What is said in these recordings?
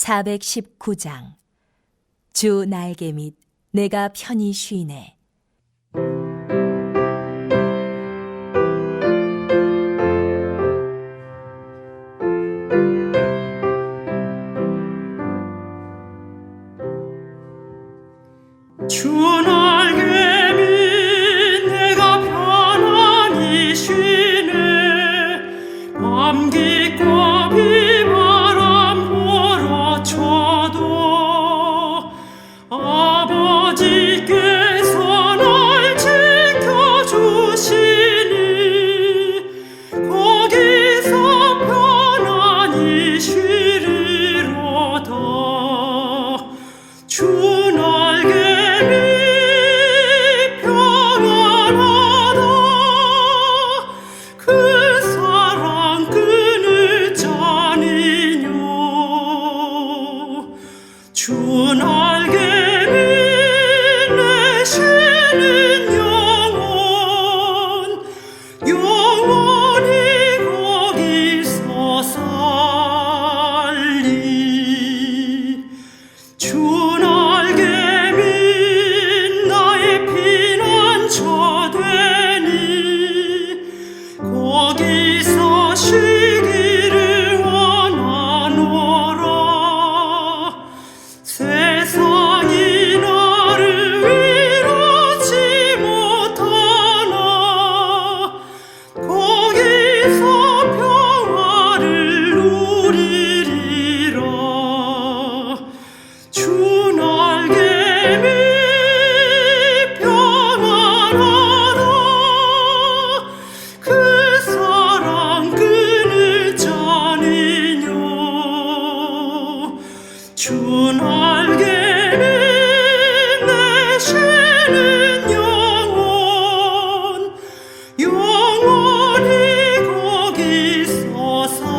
419장. 주 날개 및 내가 편히 쉬네. 주 날개 및 내가 편안히 쉬네. 밤 깊고 비바람 몰아쳐도 아버지께서 날 지켜주시니 거기서 편안히 쉬리로다. 주 날개 주 날개 및 내 쉬는 영원히 거기서 살리. 주 날개 및 나의 피난처 되니 거기서 쉬기를 원하노라. 세상이 나를 위로치 못하나 거기서 평화를 누리리라. 주 날개 및 평안하다. 그 사랑 끊을 자니뇨. 주 날개 및 내 쉬는 영원히 거기서 살리.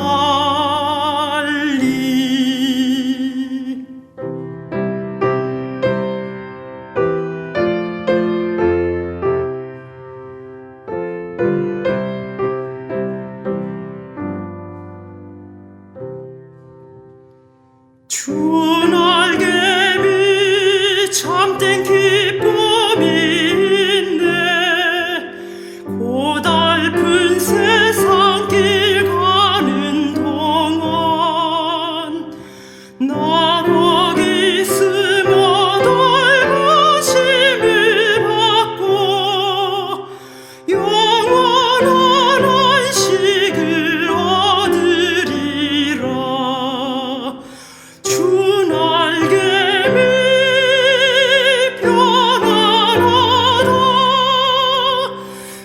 주 날개 및 참된 기쁨이 있네. 고달픈 세상 길 가는 동안 나 거기 숨어 돌보심을 받고 영원한 안식을 얻으리라. 주 날개 및 평안하다.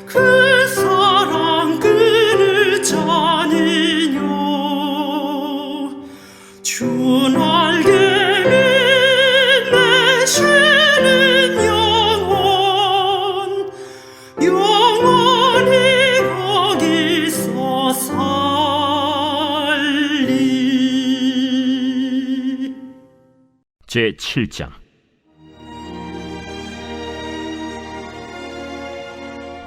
그 사랑 끊을 자니뇨. 주 날개 및 내 쉬는 영원히 거기서 살리. 제7장.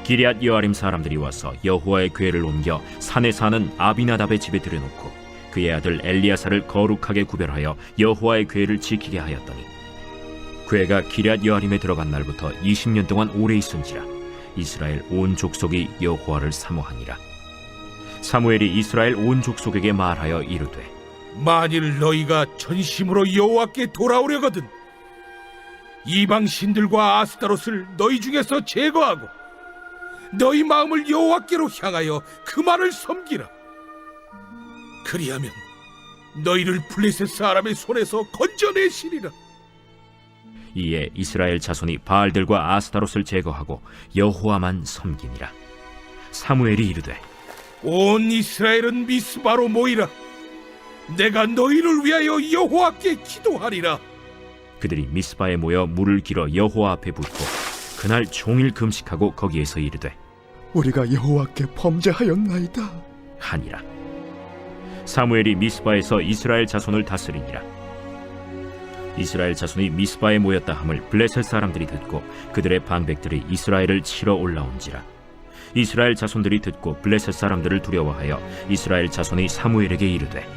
기럇 여아림 사람들이 와서 여호와의 궤를 옮겨 산에 사는 아비나답의 집에 들여놓고 그의 아들 엘리야사를 거룩하게 구별하여 여호와의 궤를 지키게 하였더니 궤가 기럇 여아림에 들어간 날부터 20년 동안 오래 있은지라 이스라엘 온 족속이 여호와를 사모하니라. 사무엘이 이스라엘 온 족속에게 말하여 이르되 만일 너희가 전심으로 여호와께 돌아오려거든 이방 신들과 아스타롯을 너희 중에서 제거하고 너희 마음을 여호와께로 향하여 그만을 섬기라. 그리하면 너희를 블레셋 사람의 손에서 건져내시리라. 이에 이스라엘 자손이 바알들과 아스타롯을 제거하고 여호와만 섬기니라. 사무엘이 이르되 온 이스라엘은 미스바로 모이라. 내가 너희를 위하여 여호와께 기도하리라. 그들이 미스바에 모여 물을 길어 여호와 앞에 붓고 그날 종일 금식하고 거기에서 이르되 우리가 여호와께 범죄하였나이다 하니라. 사무엘이 미스바에서 이스라엘 자손을 다스리니라. 이스라엘 자손이 미스바에 모였다 함을 블레셋 사람들이 듣고 그들의 방백들이 이스라엘을 치러 올라온지라. 이스라엘 자손들이 듣고 블레셋 사람들을 두려워하여 이스라엘 자손이 사무엘에게 이르되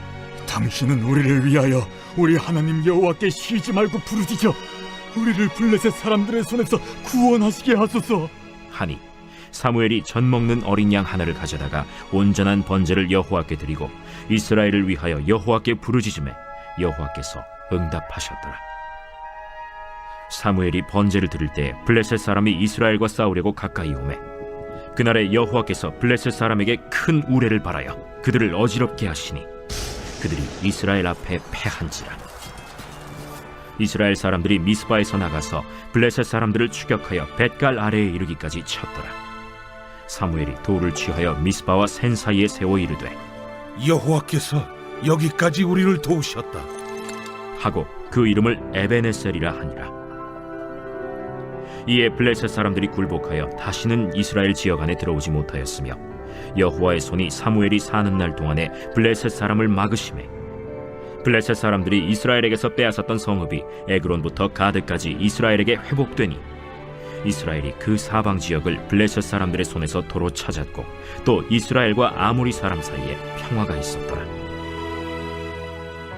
당신은 우리를 위하여 우리 하나님 여호와께 쉬지 말고 부르짖어 우리를 블레셋 사람들의 손에서 구원하시게 하소서. 하니 사무엘이 젖 먹는 어린 양 하나를 가져다가 온전한 번제를 여호와께 드리고 이스라엘을 위하여 여호와께 부르짖음에 여호와께서 응답하셨더라. 사무엘이 번제를 드릴 때 블레셋 사람이 이스라엘과 싸우려고 가까이 오매 그날에 여호와께서 블레셋 사람에게 큰 우레를 발하여 그들을 어지럽게 하시니 그들이 이스라엘 앞에 패한지라. 이스라엘 사람들이 미스바에서 나가서 블레셋 사람들을 추격하여 벳갈 아래에 이르기까지 쳤더라. 사무엘이 돌을 취하여 미스바와 센 사이에 세워 이르되 여호와께서 여기까지 우리를 도우셨다 하고 그 이름을 에베네셀이라 하니라. 이에 블레셋 사람들이 굴복하여 다시는 이스라엘 지역 안에 들어오지 못하였으며 여호와의 손이 사무엘이 사는 날 동안에 블레셋 사람을 막으시매 블레셋 사람들이 이스라엘에게서 빼앗았던 성읍이 에그론부터 가드까지 이스라엘에게 회복되니 이스라엘이 그 사방 지역을 블레셋 사람들의 손에서 도로 찾았고 또 이스라엘과 아모리 사람 사이에 평화가 있었더라.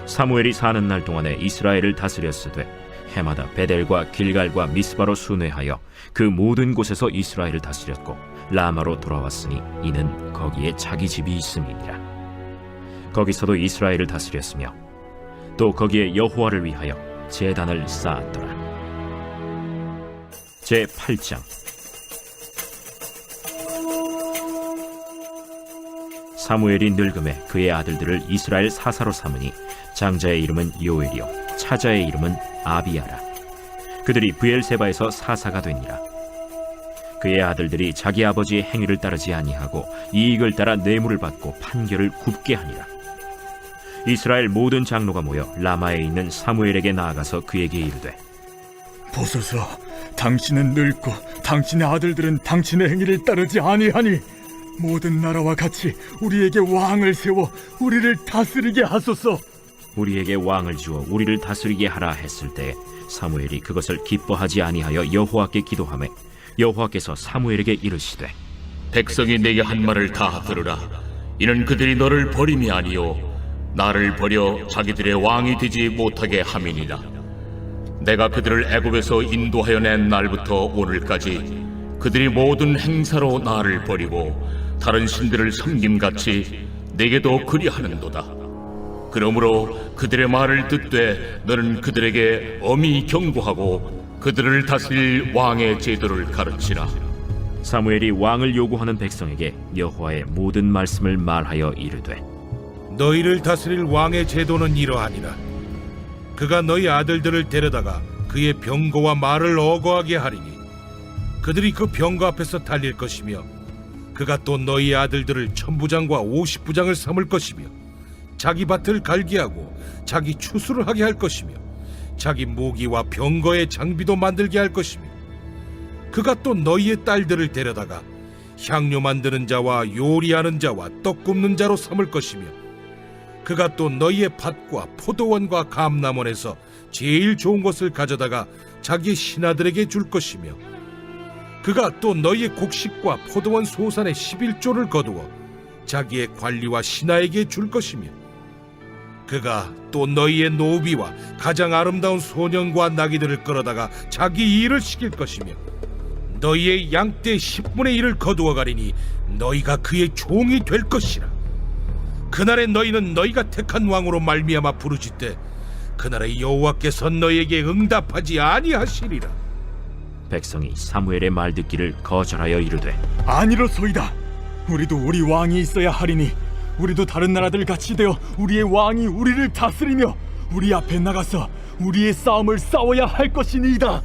사무엘이 사는 날 동안에 이스라엘을 다스렸으되 해마다 베델과 길갈과 미스바로 순회하여 그 모든 곳에서 이스라엘을 다스렸고 라마로 돌아왔으니 이는 거기에 자기 집이 있음이니라. 거기서도 이스라엘을 다스렸으며 또 거기에 여호와를 위하여 제단을 쌓았더라. 제8장. 사무엘이 늙음에 그의 아들들을 이스라엘 사사로 삼으니 장자의 이름은 요엘이요 차자의 이름은 아비야라. 그들이 브엘세바에서 사사가 되니라. 그의 아들들이 자기 아버지의 행위를 따르지 아니하고 이익을 따라 뇌물을 받고 판결을 굽게 하니라. 이스라엘 모든 장로가 모여 라마에 있는 사무엘에게 나아가서 그에게 이르되 보소서, 당신은 늙고 당신의 아들들은 당신의 행위를 따르지 아니하니 모든 나라와 같이 우리에게 왕을 세워 우리를 다스리게 하소서. 우리에게 왕을 주어 우리를 다스리게 하라 했을 때 사무엘이 그것을 기뻐하지 아니하여 여호와께 기도하매 여호와께서 사무엘에게 이르시되 백성이 내게 한 말을 다 들으라. 이는 그들이 너를 버림이 아니요 나를 버려 자기들의 왕이 되지 못하게 함이니라. 내가 그들을 애굽에서 인도하여 낸 날부터 오늘까지 그들이 모든 행사로 나를 버리고 다른 신들을 섬김같이 내게도 그리하는도다. 그러므로 그들의 말을 듣되 너는 그들에게 엄히 경고하고 그들을 다스릴 왕의 제도를 가르치라. 사무엘이 왕을 요구하는 백성에게 여호와의 모든 말씀을 말하여 이르되 너희를 다스릴 왕의 제도는 이러하니라. 그가 너희 아들들을 데려다가 그의 병거와 말을 어거하게 하리니 그들이 그 병거 앞에서 달릴 것이며 그가 또 너희 아들들을 1000부장과 50부장을 삼을 것이며 자기 밭을 갈게 하고 자기 추수를 하게 할 것이며 자기 무기와 병거의 장비도 만들게 할 것이며 그가 또 너희의 딸들을 데려다가 향료 만드는 자와 요리하는 자와 떡 굽는 자로 삼을 것이며 그가 또 너희의 밭과 포도원과 감람원에서 제일 좋은 것을 가져다가 자기의 신하들에게 줄 것이며 그가 또 너희의 곡식과 포도원 소산의 11조를 거두어 자기의 관리와 신하에게 줄 것이며 그가 또 너희의 노비와 가장 아름다운 소년과 나귀들을 끌어다가 자기 일을 시킬 것이며 너희의 양떼 10분의 1을 거두어 가리니 너희가 그의 종이 될 것이라. 그날에 너희는 너희가 택한 왕으로 말미암아 부르짖되 그날에 여호와께서 너희에게 응답하지 아니하시리라. 백성이 사무엘의 말 듣기를 거절하여 이르되 아니로소이다. 우리도 우리 왕이 있어야 하리니 우리도 다른 나라들 같이 되어 우리의 왕이 우리를 다스리며 우리 앞에 나가서 우리의 싸움을 싸워야 할 것이니이다.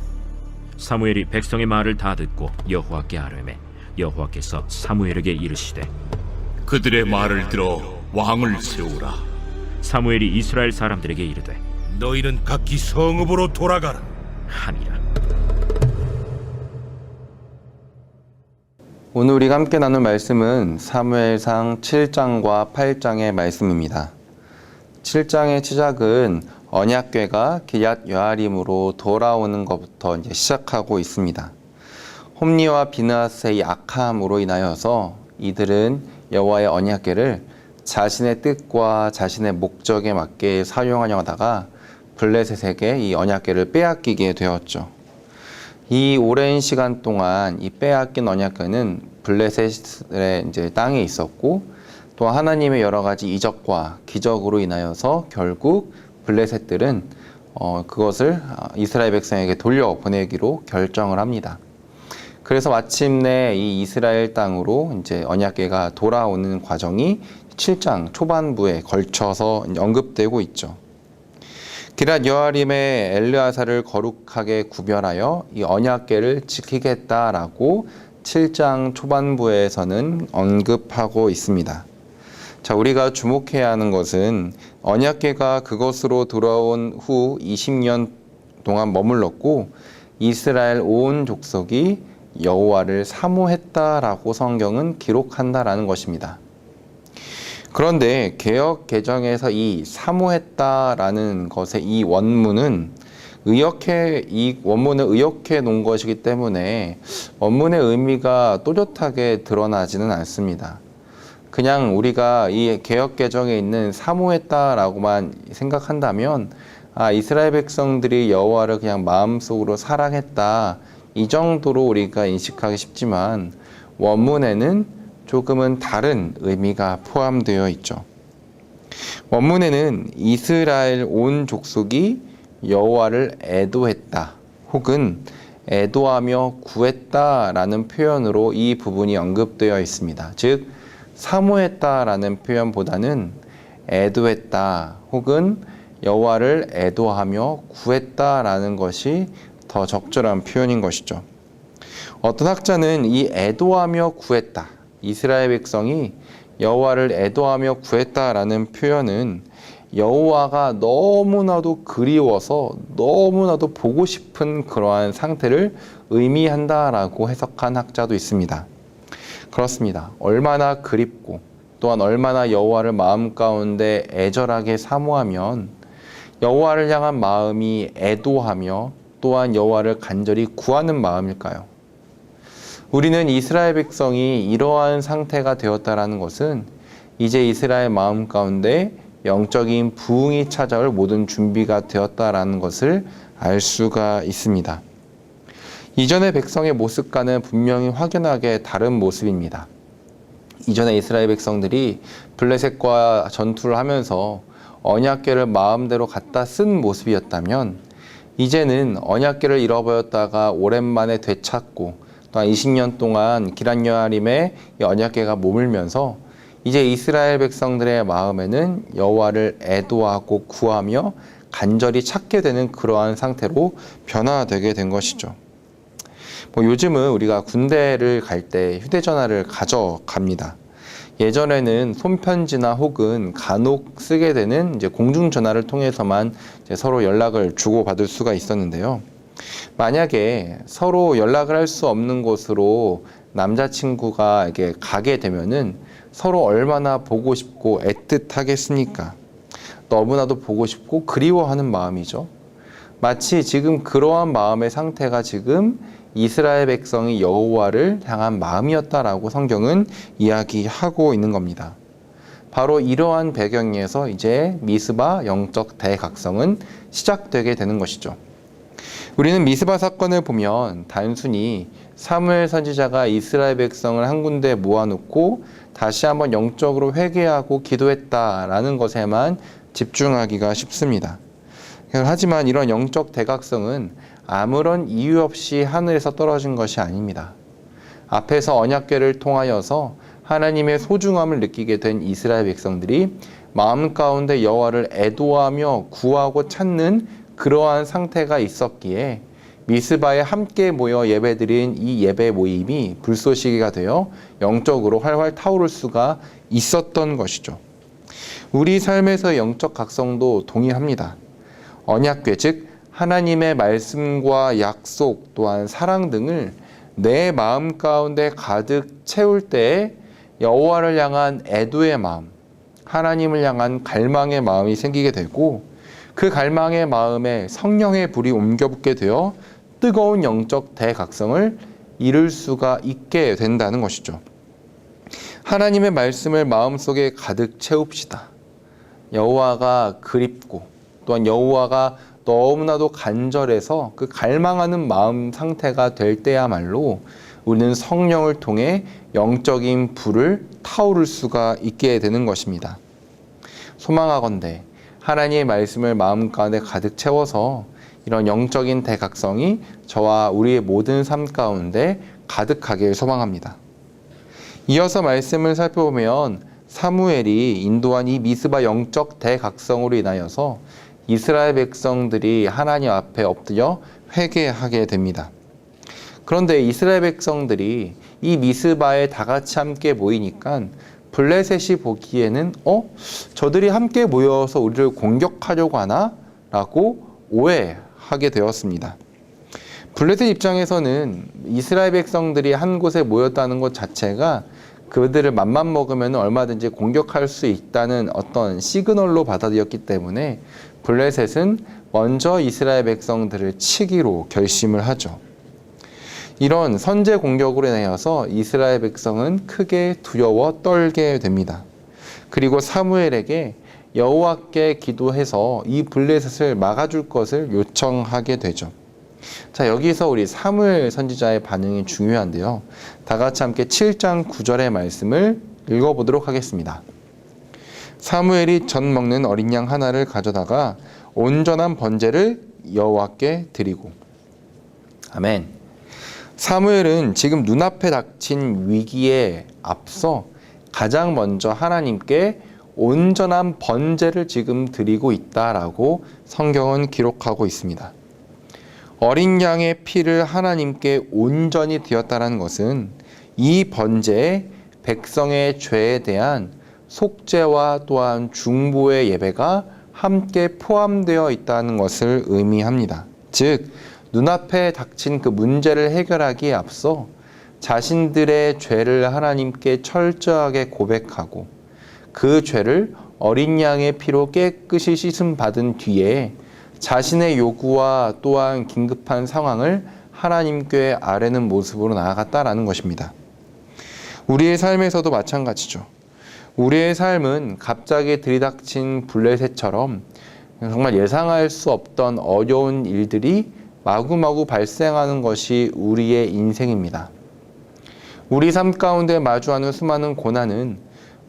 사무엘이 백성의 말을 다 듣고 여호와께 아뢰매 여호와께서 사무엘에게 이르시되 그들의 말을 들어 왕을 세우라. 사무엘이 이스라엘 사람들에게 이르되 너희는 각기 성읍으로 돌아가라 하니라. 오늘 우리가 함께 나눌 말씀은 사무엘상 7장과 8장의 말씀입니다. 7장의 시작은 언약궤가 기얏 여아림으로 돌아오는 것부터 시작하고 있습니다. 홈리와 비느하스의 악함으로 인하여서 이들은 여호와의 언약궤를 자신의 뜻과 자신의 목적에 맞게 사용하려 하다가 블레셋에게 이 언약궤를 빼앗기게 되었죠. 이 오랜 시간 동안 이 빼앗긴 언약궤는 블레셋의 이제 땅에 있었고, 또 하나님의 여러 가지 이적과 기적으로 인하여서 결국 블레셋들은 그것을 이스라엘 백성에게 돌려보내기로 결정을 합니다. 그래서 마침내 이 이스라엘 땅으로 이제 언약궤가 돌아오는 과정이 7장 초반부에 걸쳐서 언급되고 있죠. 기럇 여아림의 엘르아사를 거룩하게 구별하여 이 언약궤를 지키겠다라고 7장 초반부에서는 언급하고 있습니다. 자, 우리가 주목해야 하는 것은 언약궤가 그것으로 돌아온 후 20년 동안 머물렀고 이스라엘 온 족속이 여호와를 사모했다라고 성경은 기록한다라는 것입니다. 그런데 개역 개정에서 이 사모했다라는 것의 이 원문은 이 원문을 의역해 놓은 것이기 때문에 원문의 의미가 또렷하게 드러나지는 않습니다. 그냥 우리가 이 개역 개정에 있는 사모했다라고만 생각한다면 이스라엘 백성들이 여호와를 그냥 마음속으로 사랑했다, 이 정도로 우리가 인식하기 쉽지만 원문에는 조금은 다른 의미가 포함되어 있죠. 원문에는 이스라엘 온 족속이 여호와를 애도했다 혹은 애도하며 구했다라는 표현으로 이 부분이 언급되어 있습니다. 즉 사모했다라는 표현보다는 애도했다 혹은 여호와를 애도하며 구했다라는 것이 더 적절한 표현인 것이죠. 어떤 학자는 이 애도하며 구했다, 이스라엘 백성이 여호와를 애도하며 구했다라는 표현은 여호와가 너무나도 그리워서 너무나도 보고 싶은 그러한 상태를 의미한다라고 해석한 학자도 있습니다. 그렇습니다. 얼마나 그립고 또한 얼마나 여호와를 마음 가운데 애절하게 사모하면 여호와를 향한 마음이 애도하며 또한 여호와를 간절히 구하는 마음일까요? 우리는 이스라엘 백성이 이러한 상태가 되었다라는 것은 이제 이스라엘 마음 가운데 영적인 부흥이 찾아올 모든 준비가 되었다라는 것을 알 수가 있습니다. 이전의 백성의 모습과는 분명히 확연하게 다른 모습입니다. 이전에 이스라엘 백성들이 블레셋과 전투를 하면서 언약궤를 마음대로 갖다 쓴 모습이었다면 이제는 언약궤를 잃어버렸다가 오랜만에 되찾고 또한 20년 동안 기럇 여아림의 언약궤가 머물면서 이제 이스라엘 백성들의 마음에는 여호와를 애도하고 구하며 간절히 찾게 되는 그러한 상태로 변화되게 된 것이죠. 요즘은 우리가 군대를 갈 때 휴대전화를 가져갑니다. 예전에는 손편지나 혹은 간혹 쓰게 되는 이제 공중전화를 통해서만 이제 서로 연락을 주고받을 수가 있었는데요. 만약에 서로 연락을 할 수 없는 곳으로 남자친구가 이렇게 가게 되면은 서로 얼마나 보고 싶고 애틋하겠습니까? 너무나도 보고 싶고 그리워하는 마음이죠. 마치 지금 그러한 마음의 상태가 지금 이스라엘 백성이 여호와를 향한 마음이었다라고 성경은 이야기하고 있는 겁니다. 바로 이러한 배경에서 이제 미스바 영적 대각성은 시작되게 되는 것이죠. 우리는 미스바 사건을 보면 단순히 사무엘 선지자가 이스라엘 백성을 한 군데 모아놓고 다시 한번 영적으로 회개하고 기도했다라는 것에만 집중하기가 쉽습니다. 하지만 이런 영적 대각성은 아무런 이유 없이 하늘에서 떨어진 것이 아닙니다. 앞에서 언약궤를 통하여서 하나님의 소중함을 느끼게 된 이스라엘 백성들이 마음 가운데 여호와를 애도하며 구하고 찾는 그러한 상태가 있었기에 미스바에 함께 모여 예배드린 이 예배 모임이 불쏘시개가 되어 영적으로 활활 타오를 수가 있었던 것이죠. 우리 삶에서의 영적 각성도 동일합니다. 언약궤, 즉 하나님의 말씀과 약속 또한 사랑 등을 내 마음 가운데 가득 채울 때에 여호와를 향한 애도의 마음, 하나님을 향한 갈망의 마음이 생기게 되고 그 갈망의 마음에 성령의 불이 옮겨붙게 되어 뜨거운 영적 대각성을 이룰 수가 있게 된다는 것이죠. 하나님의 말씀을 마음속에 가득 채웁시다. 여호와가 그립고 또한 여호와가 너무나도 간절해서 그 갈망하는 마음 상태가 될 때야말로 우리는 성령을 통해 영적인 불을 타오를 수가 있게 되는 것입니다. 소망하건대 하나님의 말씀을 마음 가운데 가득 채워서 이런 영적인 대각성이 저와 우리의 모든 삶 가운데 가득하길 소망합니다. 이어서 말씀을 살펴보면 사무엘이 인도한 이 미스바 영적 대각성으로 인하여서 이스라엘 백성들이 하나님 앞에 엎드려 회개하게 됩니다. 그런데 이스라엘 백성들이 이 미스바에 다 같이 함께 모이니까 블레셋이 보기에는 저들이 함께 모여서 우리를 공격하려고 하나? 라고 오해하게 되었습니다. 블레셋 입장에서는 이스라엘 백성들이 한 곳에 모였다는 것 자체가 그들을 맘만 먹으면 얼마든지 공격할 수 있다는 어떤 시그널로 받아들였기 때문에 블레셋은 먼저 이스라엘 백성들을 치기로 결심을 하죠. 이런 선제 공격으로 인하여서 이스라엘 백성은 크게 두려워 떨게 됩니다. 그리고 사무엘에게 여호와께 기도해서 이 블레셋을 막아줄 것을 요청하게 되죠. 자, 여기서 우리 사무엘 선지자의 반응이 중요한데요. 다 같이 함께 7장 9절의 말씀을 읽어보도록 하겠습니다. 사무엘이 전 먹는 어린 양 하나를 가져다가 온전한 번제를 여호와께 드리고. 아멘. 사무엘은 지금 눈앞에 닥친 위기에 앞서 가장 먼저 하나님께 온전한 번제를 지금 드리고 있다라고 성경은 기록하고 있습니다. 어린 양의 피를 하나님께 온전히 드렸다는 것은 이 번제에 백성의 죄에 대한 속죄와 또한 중보의 예배가 함께 포함되어 있다는 것을 의미합니다. 즉, 눈앞에 닥친 그 문제를 해결하기에 앞서 자신들의 죄를 하나님께 철저하게 고백하고 그 죄를 어린 양의 피로 깨끗이 씻음 받은 뒤에 자신의 요구와 또한 긴급한 상황을 하나님께 아뢰는 모습으로 나아갔다라는 것입니다. 우리의 삶에서도 마찬가지죠. 우리의 삶은 갑자기 들이닥친 블레셋처럼 정말 예상할 수 없던 어려운 일들이 마구마구 발생하는 것이 우리의 인생입니다. 우리 삶 가운데 마주하는 수많은 고난은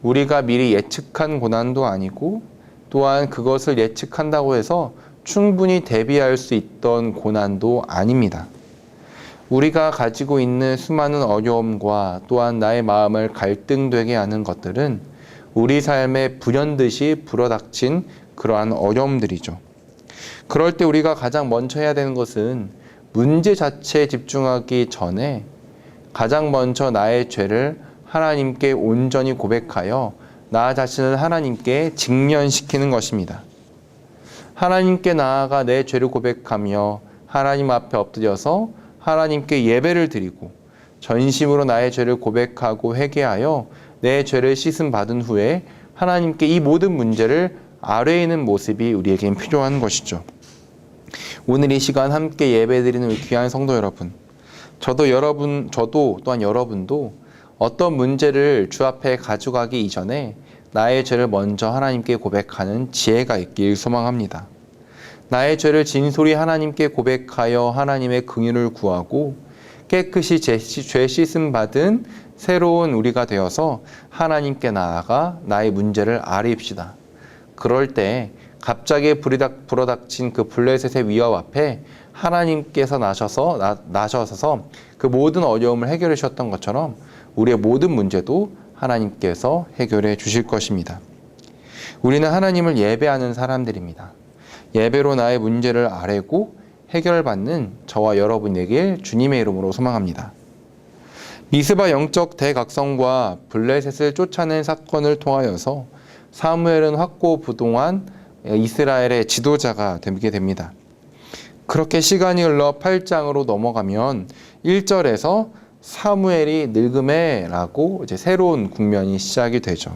우리가 미리 예측한 고난도 아니고 또한 그것을 예측한다고 해서 충분히 대비할 수 있던 고난도 아닙니다. 우리가 가지고 있는 수많은 어려움과 또한 나의 마음을 갈등되게 하는 것들은 우리 삶에 불현듯이 불어닥친 그러한 어려움들이죠. 그럴 때 우리가 가장 먼저 해야 되는 것은 문제 자체에 집중하기 전에 가장 먼저 나의 죄를 하나님께 온전히 고백하여 나 자신을 하나님께 직면시키는 것입니다. 하나님께 나아가 내 죄를 고백하며 하나님 앞에 엎드려서 하나님께 예배를 드리고 전심으로 나의 죄를 고백하고 회개하여 내 죄를 씻음 받은 후에 하나님께 이 모든 문제를 아뢰이는 모습이 우리에겐 필요한 것이죠. 오늘 이 시간 함께 예배드리는 우리 귀한 성도 여러분, 저도 또한 여러분도 어떤 문제를 주 앞에 가져가기 이전에 나의 죄를 먼저 하나님께 고백하는 지혜가 있길 소망합니다. 나의 죄를 진솔히 하나님께 고백하여 하나님의 긍휼을 구하고 깨끗이 죄 씻음 받은 새로운 우리가 되어서 하나님께 나아가 나의 문제를 아뢰입시다. 그럴 때 갑자기 불어닥친 그 블레셋의 위협 앞에 하나님께서 나셔서 그 모든 어려움을 해결해 주셨던 것처럼 우리의 모든 문제도 하나님께서 해결해 주실 것입니다. 우리는 하나님을 예배하는 사람들입니다. 예배로 나의 문제를 아뢰고 해결받는 저와 여러분에게 주님의 이름으로 소망합니다. 미스바 영적 대각성과 블레셋을 쫓아낸 사건을 통하여서 사무엘은 확고부동한 이스라엘의 지도자가 되게 됩니다. 그렇게 시간이 흘러 8장으로 넘어가면 1절에서 사무엘이 늙음에라고 이제 새로운 국면이 시작이 되죠.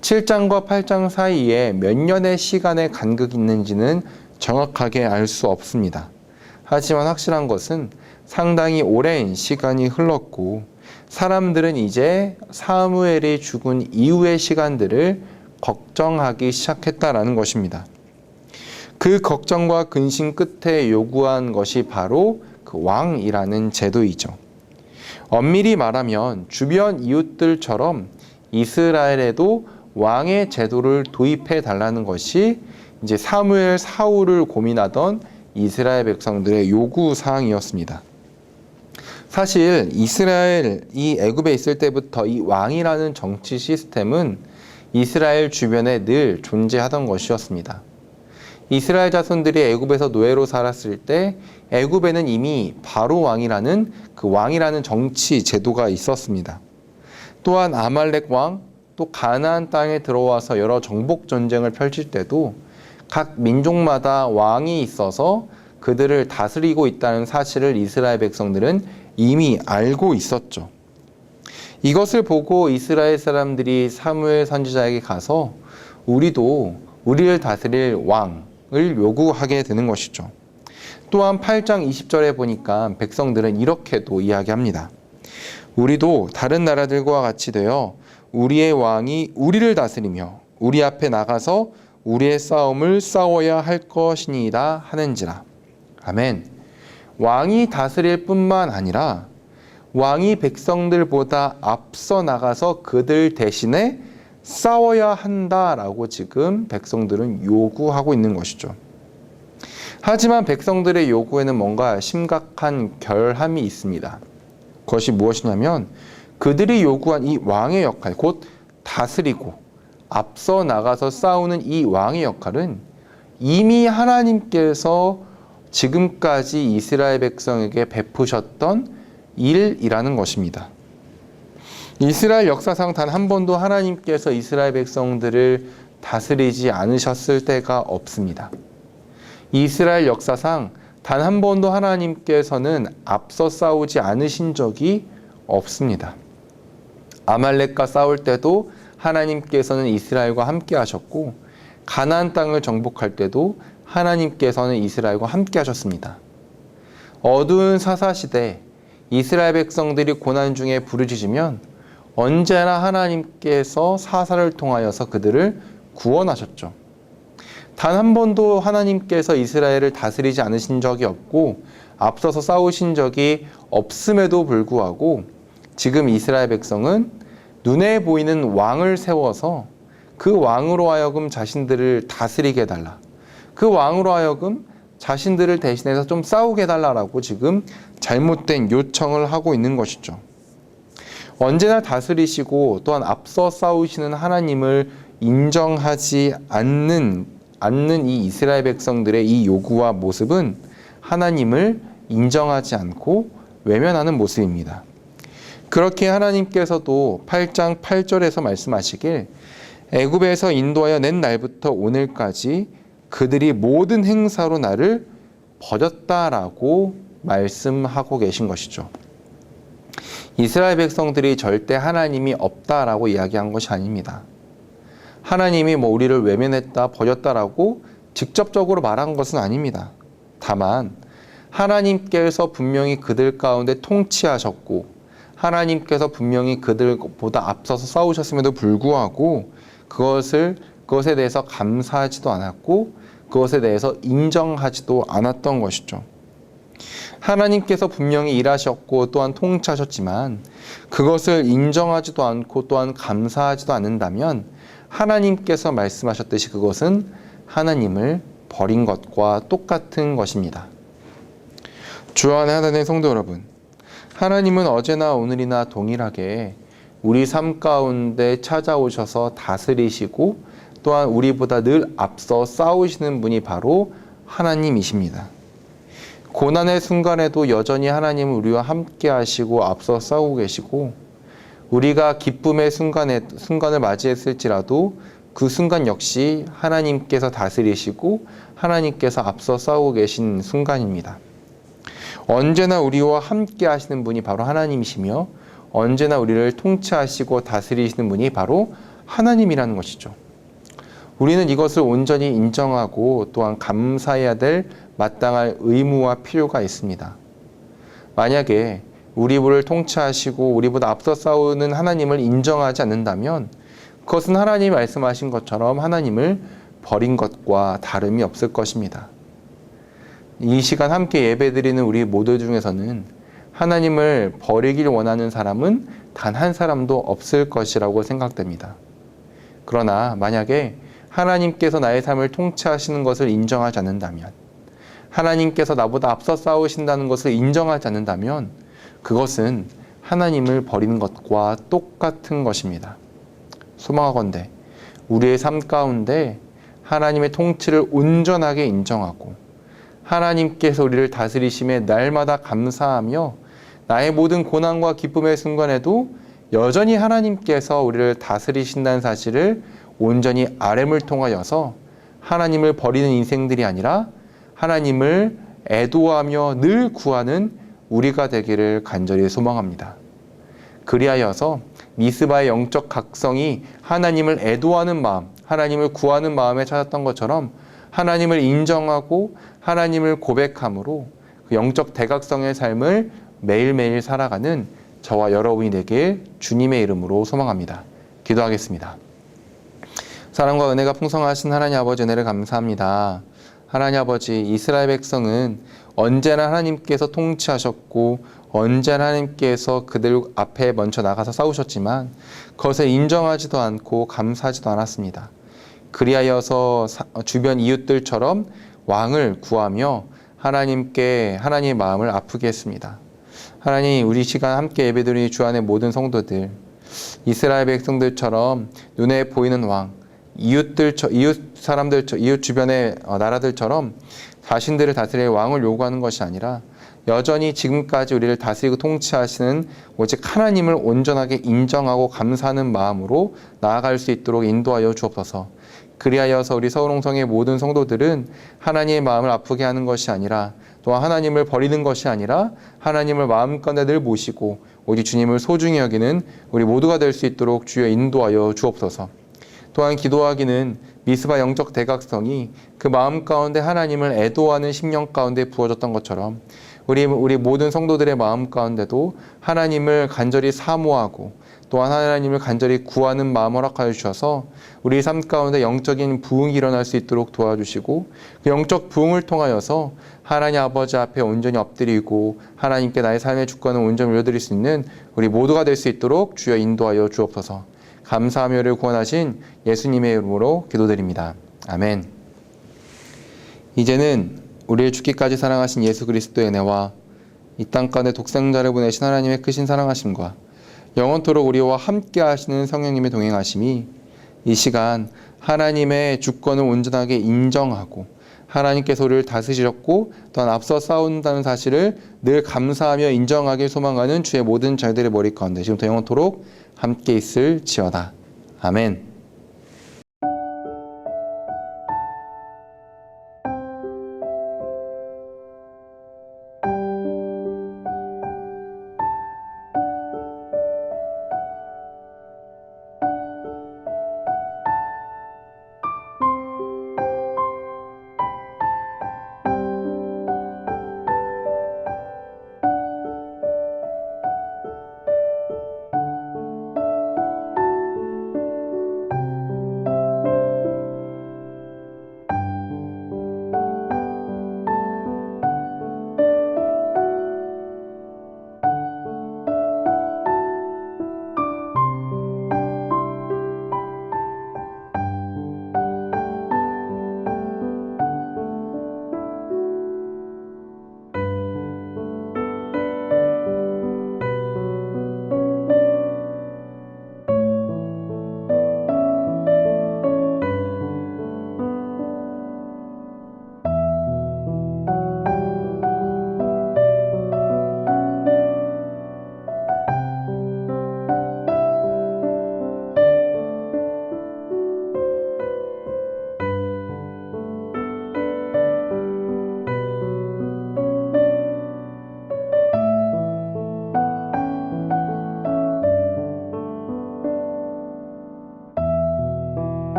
7장과 8장 사이에 몇 년의 시간의 간극이 있는지는 정확하게 알 수 없습니다. 하지만 확실한 것은 상당히 오랜 시간이 흘렀고 사람들은 이제 사무엘이 죽은 이후의 시간들을 걱정하기 시작했다라는 것입니다. 그 걱정과 근심 끝에 요구한 것이 바로 그 왕이라는 제도이죠. 엄밀히 말하면 주변 이웃들처럼 이스라엘에도 왕의 제도를 도입해 달라는 것이 이제 사무엘 사후를 고민하던 이스라엘 백성들의 요구 사항이었습니다. 사실 이스라엘이 애굽에 있을 때부터 이 왕이라는 정치 시스템은 이스라엘 주변에 늘 존재하던 것이었습니다. 이스라엘 자손들이 애굽에서 노예로 살았을 때 애굽에는 이미 바로 왕이라는 그 왕이라는 정치 제도가 있었습니다. 또한 아말렉 왕, 또 가나안 땅에 들어와서 여러 정복 전쟁을 펼칠 때도 각 민족마다 왕이 있어서 그들을 다스리고 있다는 사실을 이스라엘 백성들은 이미 알고 있었죠. 이것을 보고 이스라엘 사람들이 사무엘 선지자에게 가서 우리도 우리를 다스릴 왕을 요구하게 되는 것이죠. 또한 8장 20절에 보니까 백성들은 이렇게도 이야기합니다. 우리도 다른 나라들과 같이 되어 우리의 왕이 우리를 다스리며 우리 앞에 나가서 우리의 싸움을 싸워야 할 것이니이다 하는지라. 아멘. 왕이 다스릴 뿐만 아니라 왕이 백성들보다 앞서 나가서 그들 대신에 싸워야 한다라고 지금 백성들은 요구하고 있는 것이죠. 하지만 백성들의 요구에는 뭔가 심각한 결함이 있습니다. 그것이 무엇이냐면 그들이 요구한 이 왕의 역할, 곧 다스리고 앞서 나가서 싸우는 이 왕의 역할은 이미 하나님께서 지금까지 이스라엘 백성에게 베푸셨던 일이라는 것입니다. 이스라엘 역사상 단 한 번도 하나님께서 이스라엘 백성들을 다스리지 않으셨을 때가 없습니다. 이스라엘 역사상 단 한 번도 하나님께서는 앞서 싸우지 않으신 적이 없습니다. 아말렉과 싸울 때도 하나님께서는 이스라엘과 함께 하셨고 가나안 땅을 정복할 때도 하나님께서는 이스라엘과 함께 하셨습니다. 어두운 사사시대 이스라엘 백성들이 고난 중에 부르짖으면 언제나 하나님께서 사사를 통하여서 그들을 구원하셨죠. 단 한 번도 하나님께서 이스라엘을 다스리지 않으신 적이 없고 앞서서 싸우신 적이 없음에도 불구하고 지금 이스라엘 백성은 눈에 보이는 왕을 세워서 그 왕으로 하여금 자신들을 다스리게 해달라. 그 왕으로 하여금 자신들을 대신해서 좀 싸우게 해달라고 지금 잘못된 요청을 하고 있는 것이죠. 언제나 다스리시고 또한 앞서 싸우시는 하나님을 인정하지 않는 이 이스라엘 백성들의 이 요구와 모습은 하나님을 인정하지 않고 외면하는 모습입니다. 그렇게 하나님께서도 8장 8절에서 말씀하시길 애굽에서 인도하여 낸 날부터 오늘까지 그들이 모든 행사로 나를 버렸다라고 말씀하고 계신 것이죠. 이스라엘 백성들이 절대 하나님이 없다라고 이야기한 것이 아닙니다. 하나님이 우리를 외면했다, 버렸다라고 직접적으로 말한 것은 아닙니다. 다만 하나님께서 분명히 그들 가운데 통치하셨고 하나님께서 분명히 그들보다 앞서서 싸우셨음에도 불구하고 그것에 대해서 감사하지도 않았고 그것에 대해서 인정하지도 않았던 것이죠. 하나님께서 분명히 일하셨고 또한 통치하셨지만 그것을 인정하지도 않고 또한 감사하지도 않는다면 하나님께서 말씀하셨듯이 그것은 하나님을 버린 것과 똑같은 것입니다. 주 안에 하나님의 성도 여러분, 하나님은 어제나 오늘이나 동일하게 우리 삶 가운데 찾아오셔서 다스리시고 또한 우리보다 늘 앞서 싸우시는 분이 바로 하나님이십니다. 고난의 순간에도 여전히 하나님은 우리와 함께 하시고 앞서 싸우고 계시고 우리가 기쁨의 순간을 맞이했을지라도 그 순간 역시 하나님께서 다스리시고 하나님께서 앞서 싸우고 계신 순간입니다. 언제나 우리와 함께 하시는 분이 바로 하나님이시며 언제나 우리를 통치하시고 다스리시는 분이 바로 하나님이라는 것이죠. 우리는 이것을 온전히 인정하고 또한 감사해야 될 마땅할 의무와 필요가 있습니다. 만약에 우리를 통치하시고 우리보다 앞서 싸우는 하나님을 인정하지 않는다면 그것은 하나님이 말씀하신 것처럼 하나님을 버린 것과 다름이 없을 것입니다. 이 시간 함께 예배드리는 우리 모두 중에서는 하나님을 버리길 원하는 사람은 단 한 사람도 없을 것이라고 생각됩니다. 그러나 만약에 하나님께서 나의 삶을 통치하시는 것을 인정하지 않는다면, 하나님께서 나보다 앞서 싸우신다는 것을 인정하지 않는다면 그것은 하나님을 버리는 것과 똑같은 것입니다. 소망하건대 우리의 삶 가운데 하나님의 통치를 온전하게 인정하고 하나님께서 우리를 다스리심에 날마다 감사하며 나의 모든 고난과 기쁨의 순간에도 여전히 하나님께서 우리를 다스리신다는 사실을 온전히 RM을 통하여서 하나님을 버리는 인생들이 아니라 하나님을 애도하며 늘 구하는 우리가 되기를 간절히 소망합니다. 그리하여서 미스바의 영적 각성이 하나님을 애도하는 마음, 하나님을 구하는 마음에 찾았던 것처럼 하나님을 인정하고 하나님을 고백함으로 그 영적 대각성의 삶을 매일매일 살아가는 저와 여러분이 되길 주님의 이름으로 소망합니다. 기도하겠습니다. 사랑과 은혜가 풍성하신 하나님 아버지 은혜를 감사합니다. 하나님 아버지, 이스라엘 백성은 언제나 하나님께서 통치하셨고 언제나 하나님께서 그들 앞에 먼저 나가서 싸우셨지만 그것을 인정하지도 않고 감사하지도 않았습니다. 그리하여서 주변 이웃들처럼 왕을 구하며 하나님께 하나님의 마음을 아프게 했습니다. 하나님, 우리 시간 함께 예배드리는 주 안의 모든 성도들, 이스라엘 백성들처럼 눈에 보이는 왕, 이웃 주변의 나라들처럼 자신들을 다스릴 왕을 요구하는 것이 아니라 여전히 지금까지 우리를 다스리고 통치하시는 오직 하나님을 온전하게 인정하고 감사하는 마음으로 나아갈 수 있도록 인도하여 주옵소서. 그리하여서 우리 서울홍성의 모든 성도들은 하나님의 마음을 아프게 하는 것이 아니라 또한 하나님을 버리는 것이 아니라 하나님을 마음가운데 늘 모시고 오직 주님을 소중히 여기는 우리 모두가 될 수 있도록 주여 인도하여 주옵소서. 또한 기도하기는 미스바 영적 대각성이 그 마음 가운데 하나님을 애도하는 심령 가운데 부어졌던 것처럼 우리 모든 성도들의 마음 가운데도 하나님을 간절히 사모하고 또한 하나님을 간절히 구하는 마음 허락하여 주셔서 우리 삶 가운데 영적인 부흥이 일어날 수 있도록 도와주시고 그 영적 부흥을 통하여서 하나님 아버지 앞에 온전히 엎드리고 하나님께 나의 삶의 주권을 온전히 물려드릴 수 있는 우리 모두가 될 수 있도록 주여 인도하여 주옵소서. 감사하며를 구원하신 예수님의 이름으로 기도드립니다. 아멘. 이제는 우리를 죽기까지 사랑하신 예수 그리스도의 은혜와 이 땅 가운데 독생자를 보내신 하나님의 크신 사랑하심과 영원토록 우리와 함께 하시는 성령님의 동행하심이 이 시간 하나님의 주권을 온전하게 인정하고 하나님께서 우리를 다스리셨고 또한 앞서 싸운다는 사실을 늘 감사하며 인정하길 소망하는 주의 모든 자녀들의 머리 가운데 지금부터 영원토록 함께 있을지어다. 아멘.